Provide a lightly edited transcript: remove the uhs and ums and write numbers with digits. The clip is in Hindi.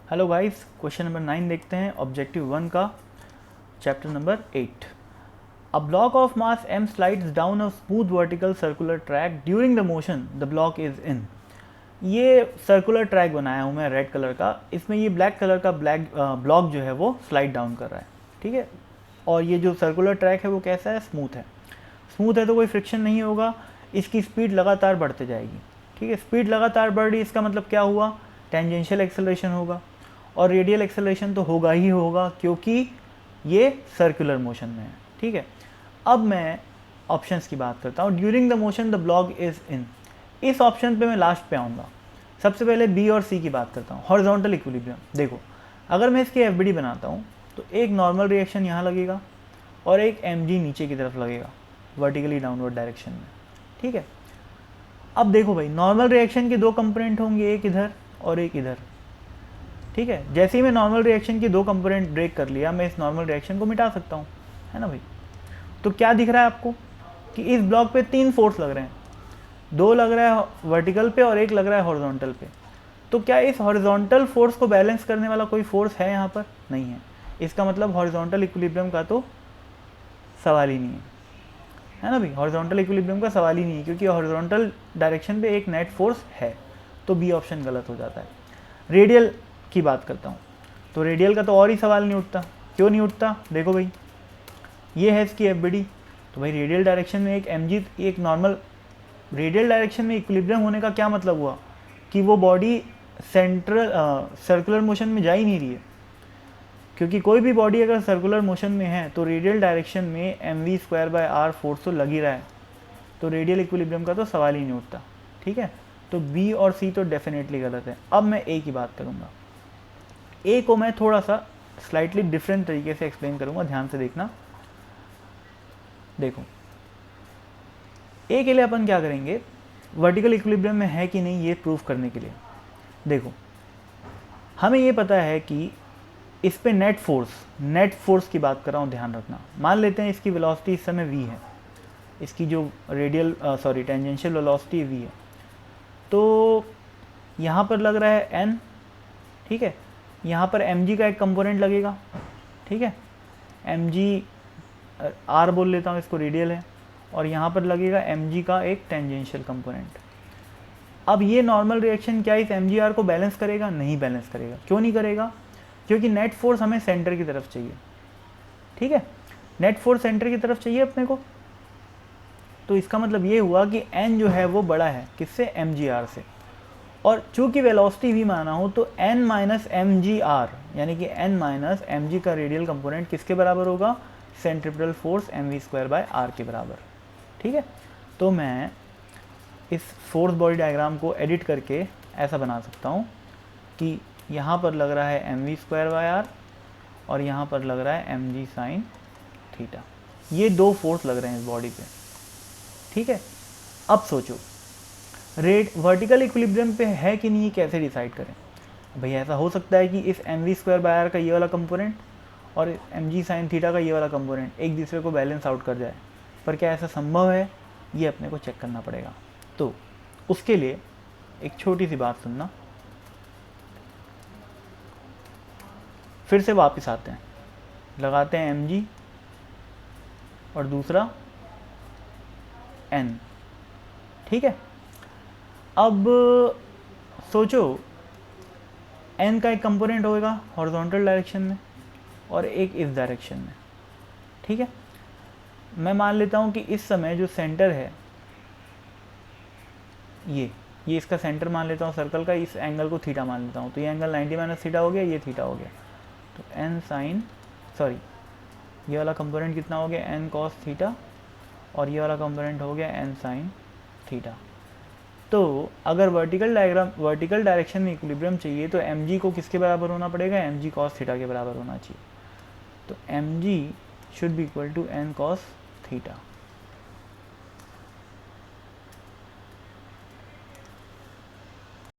हेलो गाइस, क्वेश्चन नंबर 9 देखते हैं ऑब्जेक्टिव 1 का, chapter number 8। A block of mass m slides down a smooth vertical circular track during the motion the block is in. ये सर्कुलर ट्रैक बनाया हूँ मैं रेड कलर का, इसमें ये ब्लैक कलर का ब्लॉक जो है वो स्लाइड डाउन कर रहा है, ठीक है। और ये जो सर्कुलर ट्रैक है वो कैसा है, स्मूथ है। स्मूथ है तो कोई फ्रिक्शन नहीं होगा, इसकी स्पीड लगातार बढ़ते जाएगी, ठीक है। स्पीड लगातार बढ़ रही, इसका मतलब क्या हुआ, टेंजेंशियल एक्सेलरेशन होगा, और रेडियल एक्सेलरेशन तो होगा ही होगा क्योंकि ये सर्कुलर मोशन में है, ठीक है। अब मैं ऑप्शंस की बात करता हूँ। During the motion the block is in, इस ऑप्शन पे मैं लास्ट पे आऊँगा। सबसे पहले बी और सी की बात करता हूँ। हॉरिजॉन्टल इक्विलिब्रियम, देखो अगर मैं इसकी एफबीडी बनाता हूँ तो एक नॉर्मल रिएक्शन यहाँ लगेगा और एक एमजी नीचे की तरफ लगेगा, वर्टिकली डाउनवर्ड डायरेक्शन में, ठीक है। अब देखो भाई, नॉर्मल रिएक्शन के दो कंपोनेंट होंगे, एक इधर और एक इधर, ठीक है। जैसे ही मैं नॉर्मल रिएक्शन के दो कंपोनेंट ब्रेक कर लिया, मैं इस नॉर्मल रिएक्शन को मिटा सकता हूँ, है ना भाई। तो क्या दिख रहा है आपको कि इस ब्लॉक पे 3 फोर्स लग रहे हैं, 2 लग रहा है वर्टिकल पे और 1 लग रहा है हॉरिजॉन्टल पे। तो क्या इस हॉरिजॉन्टल फोर्स को बैलेंस करने वाला कोई फोर्स है यहाँ पर? नहीं है। इसका मतलब हॉरिजॉन्टल इक्विलिब्रियम का तो सवाल ही नहीं है ना भाई। हॉरिजॉन्टल इक्विलिब्रियम का सवाल ही नहीं है क्योंकि हॉरिजॉन्टल डायरेक्शन पे एक नेट फोर्स है, तो बी ऑप्शन गलत हो जाता है। रेडियल की बात करता हूँ तो रेडियल का तो और ही सवाल नहीं उठता। क्यों नहीं उठता, देखो भाई, ये है इसकी एफबीडी, तो भाई रेडियल डायरेक्शन में एक एमजी, एक नॉर्मल रेडियल डायरेक्शन में इक्विलिब्रियम होने का क्या मतलब हुआ कि वो बॉडी सेंट्रल सर्कुलर मोशन में जा ही नहीं रही है, क्योंकि कोई भी बॉडी अगर सर्कुलर मोशन में है तो रेडियल डायरेक्शन में mv²/r फोर्स तो लग ही रहा है, तो रेडियल इक्विलिब्रियम का तो सवाल ही नहीं उठता, ठीक है। तो बी और सी तो डेफिनेटली गलत है। अब मैं ए की बात करूँगा। ए को मैं थोड़ा सा स्लाइटली डिफरेंट तरीके से एक्सप्लेन करूँगा, ध्यान से देखना। देखो ए के लिए अपन क्या करेंगे, वर्टिकल इक्विलिब्रियम में है कि नहीं ये प्रूव करने के लिए देखो हमें ये पता है कि इस पे नेट फोर्स की बात कर रहा हूँ, ध्यान रखना। मान लेते हैं इसकी वेलोसिटी इस समय v है, इसकी जो टेंजेंशियल वेलोसिटी v है, तो यहाँ पर लग रहा है n, ठीक है। यहाँ पर mg का एक कंपोनेंट लगेगा, ठीक है। mg r बोल लेता हूँ, इसको रेडियल है, और यहाँ पर लगेगा mg का एक टेंजेंशियल कंपोनेंट। अब ये नॉर्मल रिएक्शन क्या इस mgr को बैलेंस करेगा? नहीं बैलेंस करेगा। क्यों नहीं करेगा? क्योंकि नेट फोर्स हमें सेंटर की तरफ चाहिए, ठीक है। नेट फोर्स सेंटर की तरफ चाहिए अपने को, तो इसका मतलब ये हुआ कि n जो है वो बड़ा है किससे? mgr से। और चूंकि वेलोसिटी v माना हो तो n माइनस mgr यानी कि n माइनस mg का रेडियल कंपोनेंट किसके बराबर होगा? सेंट्रिपेटल फोर्स mv²/r के बराबर, ठीक है। तो मैं इस फोर्स बॉडी डायग्राम को एडिट करके ऐसा बना सकता हूँ कि यहाँ पर लग रहा है mv²/r और यहाँ पर लग रहा है mg sin थीटा। ये 2 फोर्स लग रहे हैं इस बॉडी पे, ठीक है। अब सोचो वर्टिकल इक्विलिब्रियम पे है कि नहीं, कैसे डिसाइड करें भाई? ऐसा हो सकता है कि इस mv²/r का ये वाला कंपोनेंट और mg sin थीटा का ये वाला कंपोनेंट एक दूसरे को बैलेंस आउट कर जाए, पर क्या ऐसा संभव है? ये अपने को चेक करना पड़ेगा। तो उसके लिए एक छोटी सी बात सुनना, फिर से वापस आते हैं, लगाते हैं mg और दूसरा n, ठीक है। अब सोचो n का एक कंपोनेंट होगा हॉरिजॉन्टल डायरेक्शन में और एक इस डायरेक्शन में, ठीक है। मैं मान लेता हूँ कि इस समय जो सेंटर है ये इसका सेंटर मान लेता हूँ सर्कल का, इस एंगल को थीटा मान लेता हूँ, तो ये एंगल 90 माइनस थीटा हो गया, ये थीटा हो गया। तो n साइन ये वाला कंपोनेंट कितना हो गया? n cos थीटा, और ये वाला कंपोनेंट हो गया n साइन थीटा। तो अगर वर्टिकल डायरेक्शन में इक्विलिब्रियम चाहिए तो mg को किसके बराबर होना पड़ेगा? mg cos थीटा के बराबर होना चाहिए। तो mg should be equal to n cos theta.